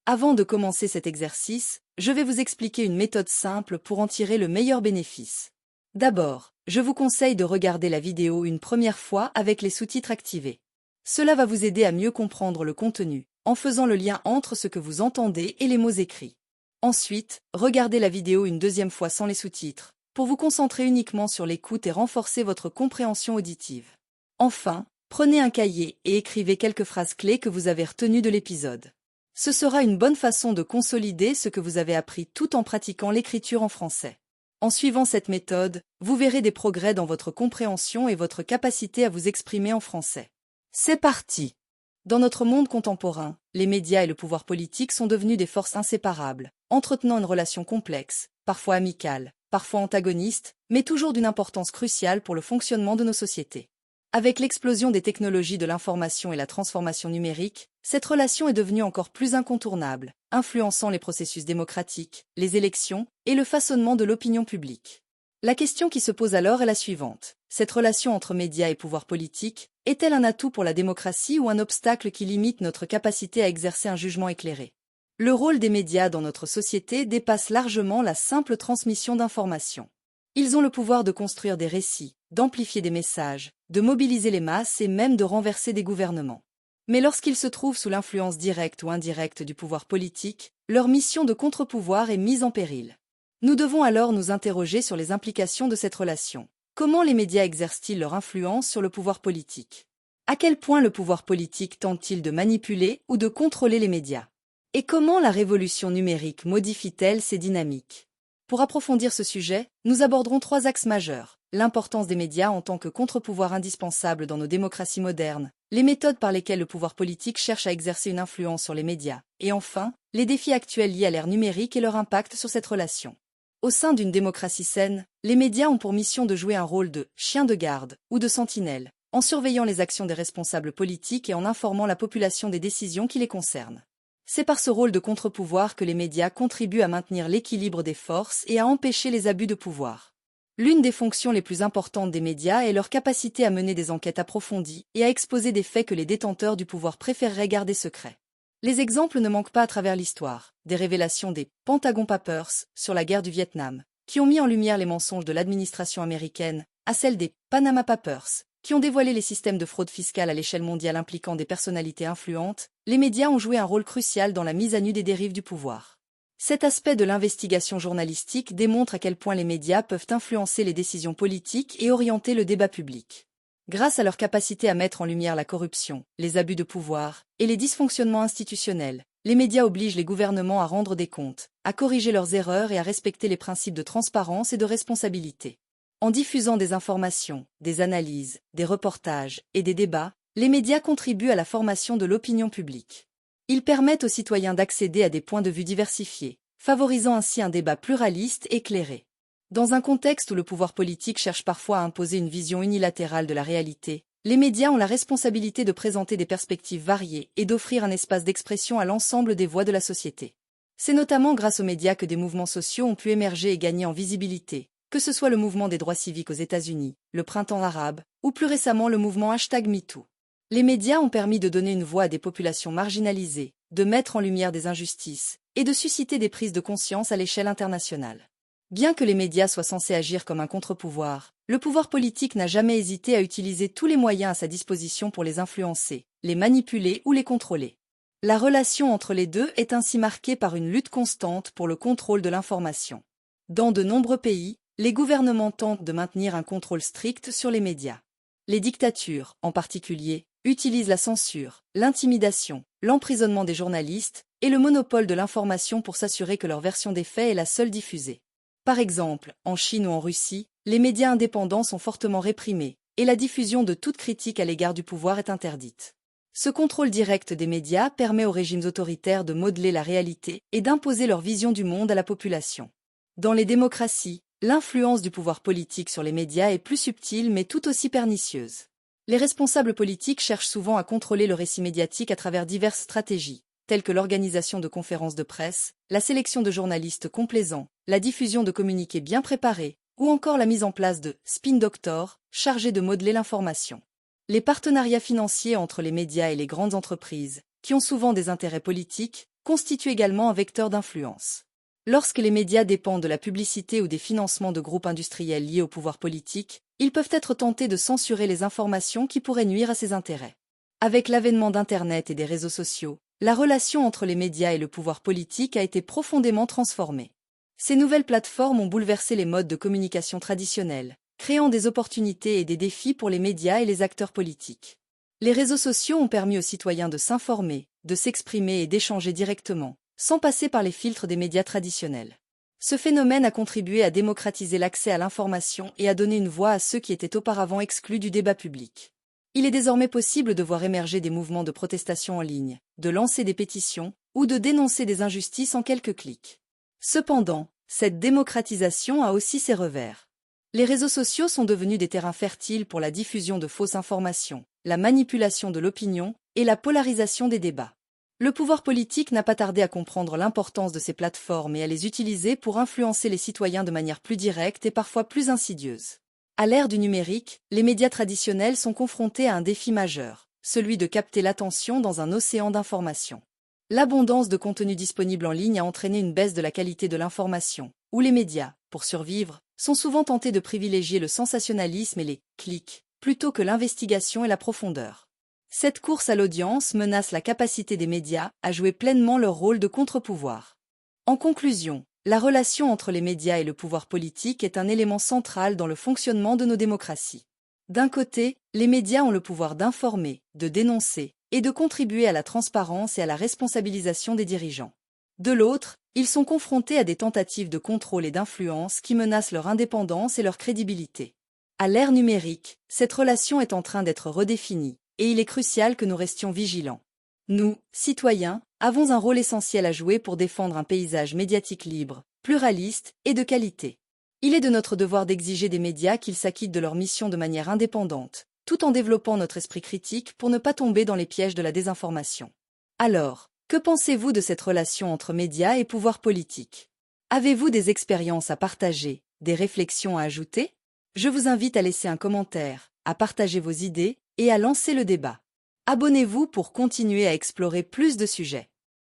Avant de commencer cet exercice, je vais vous expliquer une méthode simple pour en tirer le meilleur bénéfice. D'abord, je vous conseille de regarder la vidéo une première fois avec les sous-titres activés. Cela va vous aider à mieux comprendre le contenu, en faisant le lien entre ce que vous entendez et les mots écrits. Ensuite, regardez la vidéo une deuxième fois sans les sous-titres, pour vous concentrer uniquement sur l'écoute et renforcer votre compréhension auditive. Enfin, prenez un cahier et écrivez quelques phrases clés que vous avez retenues de l'épisode. Ce sera une bonne façon de consolider ce que vous avez appris tout en pratiquant l'écriture en français. En suivant cette méthode, vous verrez des progrès dans votre compréhension et votre capacité à vous exprimer en français. C'est parti! Dans notre monde contemporain, les médias et le pouvoir politique sont devenus des forces inséparables, entretenant une relation complexe, parfois amicale, parfois antagoniste, mais toujours d'une importance cruciale pour le fonctionnement de nos sociétés. Avec l'explosion des technologies de l'information et la transformation numérique, cette relation est devenue encore plus incontournable, influençant les processus démocratiques, les élections et le façonnement de l'opinion publique. La question qui se pose alors est la suivante. Cette relation entre médias et pouvoir politique est-elle un atout pour la démocratie ou un obstacle qui limite notre capacité à exercer un jugement éclairé? Le rôle des médias dans notre société dépasse largement la simple transmission d'informations. Ils ont le pouvoir de construire des récits, d'amplifier des messages, de mobiliser les masses et même de renverser des gouvernements. Mais lorsqu'ils se trouvent sous l'influence directe ou indirecte du pouvoir politique, leur mission de contre-pouvoir est mise en péril. Nous devons alors nous interroger sur les implications de cette relation. Comment les médias exercent-ils leur influence sur le pouvoir politique? À quel point le pouvoir politique tente-t-il de manipuler ou de contrôler les médias? Et comment la révolution numérique modifie-t-elle ces dynamiques? Pour approfondir ce sujet, nous aborderons 3 axes majeurs. L'importance des médias en tant que contre-pouvoir indispensable dans nos démocraties modernes, les méthodes par lesquelles le pouvoir politique cherche à exercer une influence sur les médias, et enfin, les défis actuels liés à l'ère numérique et leur impact sur cette relation. Au sein d'une démocratie saine, les médias ont pour mission de jouer un rôle de chien de garde ou de sentinelle, en surveillant les actions des responsables politiques et en informant la population des décisions qui les concernent. C'est par ce rôle de contre-pouvoir que les médias contribuent à maintenir l'équilibre des forces et à empêcher les abus de pouvoir. L'une des fonctions les plus importantes des médias est leur capacité à mener des enquêtes approfondies et à exposer des faits que les détenteurs du pouvoir préféreraient garder secrets. Les exemples ne manquent pas à travers l'histoire, des révélations des Pentagon Papers sur la guerre du Vietnam, qui ont mis en lumière les mensonges de l'administration américaine, à celles des Panama Papers, qui ont dévoilé les systèmes de fraude fiscale à l'échelle mondiale impliquant des personnalités influentes. Les médias ont joué un rôle crucial dans la mise à nu des dérives du pouvoir. Cet aspect de l'investigation journalistique démontre à quel point les médias peuvent influencer les décisions politiques et orienter le débat public. Grâce à leur capacité à mettre en lumière la corruption, les abus de pouvoir et les dysfonctionnements institutionnels, les médias obligent les gouvernements à rendre des comptes, à corriger leurs erreurs et à respecter les principes de transparence et de responsabilité. En diffusant des informations, des analyses, des reportages et des débats, les médias contribuent à la formation de l'opinion publique. Ils permettent aux citoyens d'accéder à des points de vue diversifiés, favorisant ainsi un débat pluraliste et éclairé. Dans un contexte où le pouvoir politique cherche parfois à imposer une vision unilatérale de la réalité, les médias ont la responsabilité de présenter des perspectives variées et d'offrir un espace d'expression à l'ensemble des voix de la société. C'est notamment grâce aux médias que des mouvements sociaux ont pu émerger et gagner en visibilité, que ce soit le mouvement des droits civiques aux États-Unis, le printemps arabe, ou plus récemment le mouvement #MeToo. Les médias ont permis de donner une voix à des populations marginalisées, de mettre en lumière des injustices et de susciter des prises de conscience à l'échelle internationale. Bien que les médias soient censés agir comme un contre-pouvoir, le pouvoir politique n'a jamais hésité à utiliser tous les moyens à sa disposition pour les influencer, les manipuler ou les contrôler. La relation entre les deux est ainsi marquée par une lutte constante pour le contrôle de l'information. Dans de nombreux pays, les gouvernements tentent de maintenir un contrôle strict sur les médias. Les dictatures, en particulier, utilisent la censure, l'intimidation, l'emprisonnement des journalistes et le monopole de l'information pour s'assurer que leur version des faits est la seule diffusée. Par exemple, en Chine ou en Russie, les médias indépendants sont fortement réprimés, et la diffusion de toute critique à l'égard du pouvoir est interdite. Ce contrôle direct des médias permet aux régimes autoritaires de modeler la réalité et d'imposer leur vision du monde à la population. Dans les démocraties, l'influence du pouvoir politique sur les médias est plus subtile mais tout aussi pernicieuse. Les responsables politiques cherchent souvent à contrôler le récit médiatique à travers diverses stratégies, telles que l'organisation de conférences de presse, la sélection de journalistes complaisants, la diffusion de communiqués bien préparés, ou encore la mise en place de spin doctors, chargés de modeler l'information. Les partenariats financiers entre les médias et les grandes entreprises, qui ont souvent des intérêts politiques, constituent également un vecteur d'influence. Lorsque les médias dépendent de la publicité ou des financements de groupes industriels liés au pouvoir politique, ils peuvent être tentés de censurer les informations qui pourraient nuire à ces intérêts. Avec l'avènement d'Internet et des réseaux sociaux, la relation entre les médias et le pouvoir politique a été profondément transformée. Ces nouvelles plateformes ont bouleversé les modes de communication traditionnels, créant des opportunités et des défis pour les médias et les acteurs politiques. Les réseaux sociaux ont permis aux citoyens de s'informer, de s'exprimer et d'échanger directement, sans passer par les filtres des médias traditionnels. Ce phénomène a contribué à démocratiser l'accès à l'information et à donner une voix à ceux qui étaient auparavant exclus du débat public. Il est désormais possible de voir émerger des mouvements de protestation en ligne, de lancer des pétitions ou de dénoncer des injustices en quelques clics. Cependant, cette démocratisation a aussi ses revers. Les réseaux sociaux sont devenus des terrains fertiles pour la diffusion de fausses informations, la manipulation de l'opinion et la polarisation des débats. Le pouvoir politique n'a pas tardé à comprendre l'importance de ces plateformes et à les utiliser pour influencer les citoyens de manière plus directe et parfois plus insidieuse. À l'ère du numérique, les médias traditionnels sont confrontés à un défi majeur, celui de capter l'attention dans un océan d'informations. L'abondance de contenus disponibles en ligne a entraîné une baisse de la qualité de l'information, où les médias, pour survivre, sont souvent tentés de privilégier le sensationnalisme et les clics, plutôt que l'investigation et la profondeur. Cette course à l'audience menace la capacité des médias à jouer pleinement leur rôle de contre-pouvoir. En conclusion, la relation entre les médias et le pouvoir politique est un élément central dans le fonctionnement de nos démocraties. D'un côté, les médias ont le pouvoir d'informer, de dénoncer et de contribuer à la transparence et à la responsabilisation des dirigeants. De l'autre, ils sont confrontés à des tentatives de contrôle et d'influence qui menacent leur indépendance et leur crédibilité. À l'ère numérique, cette relation est en train d'être redéfinie, et il est crucial que nous restions vigilants. Nous, citoyens, avons un rôle essentiel à jouer pour défendre un paysage médiatique libre, pluraliste et de qualité. Il est de notre devoir d'exiger des médias qu'ils s'acquittent de leur mission de manière indépendante, tout en développant notre esprit critique pour ne pas tomber dans les pièges de la désinformation. Alors, que pensez-vous de cette relation entre médias et pouvoir politique? Avez-vous des expériences à partager, des réflexions à ajouter? Je vous invite à laisser un commentaire, à partager vos idées et à lancer le débat. Abonnez-vous pour continuer à explorer plus de sujets.